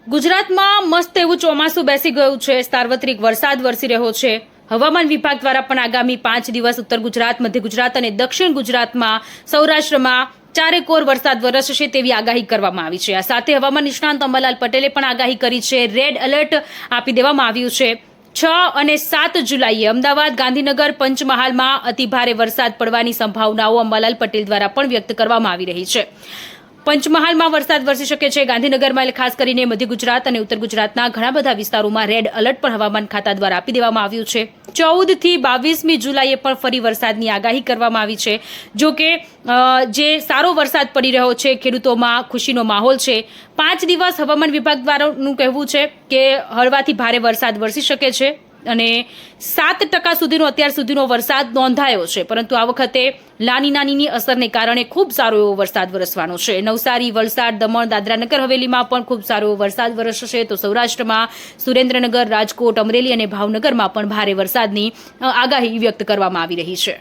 ગુજરાતમાં મસ્ત એવું ચોમાસું બેસી ગયું છે. સાર્વત્રિક વરસાદ વરસી રહ્યો છે. હવામાન વિભાગ દ્વારા પણ આગામી 5 દિવસ ઉત્તર ગુજરાત, મધ્ય ગુજરાત અને દક્ષિણ ગુજરાતમાં, સૌરાષ્ટ્રમાં ચારેકોર વરસાદ વરસશે તેવી આગાહી કરવામાં આવી છે. આ સાથે હવામાન નિષ્ણાંત અંબાલાલ પટેલે પણ આગાહી કરી છે. રેડ એલર્ટ આપી દેવામાં આવ્યું છે. 6 અને 7 જુલાઈએ અમદાવાદ, ગાંધીનગર, પંચમહાલમાં અતિભારે વરસાદ પડવાની સંભાવનાઓ અંબાલાલ પટેલ દ્વારા પણ વ્યક્ત કરવામાં આવી રહી છે. પંચમહાલમાં વરસાદ વરસી શકે છે. ગાંધીનગરમાં ખાસ કરીને મધ્ય ગુજરાત અને ઉત્તર ગુજરાતના ઘણા બધા વિસ્તારોમાં રેડ એલર્ટ પણ હવામાન ખાતા દ્વારા આપી દેવામાં આવ્યું છે. 14 થી 22મી જુલાઈએ પણ ફરી વરસાદની આગાહી કરવામાં આવી છે. જો કે જે સારો વરસાદ પડી રહ્યો છે, ખેડૂતોમાં ખુશીનો માહોલ છે. 5 દિવસ હવામાન વિભાગ દ્વારાનું કહેવું છે કે હળવાથી ભારે વરસાદ વરસી શકે છે અને 7% સુધીનો અત્યાર સુધીનો વરસાદ નોંધાયો છે. પરંતુ આ વખતે લાનીનાની અસરને કારણે ખૂબ સારો એવો વરસાદ વરસવાનો છે. નવસારી, વલસાડ, દમણ, દાદરાનગર હવેલીમાં પણ ખૂબ સારો એવો વરસાદ વરસશે. તો સૌરાષ્ટ્રમાં સુરેન્દ્રનગર, રાજકોટ, અમરેલી અને ભાવનગરમાં પણ ભારે વરસાદની આગાહી વ્યક્ત કરવામાં આવી રહી છે.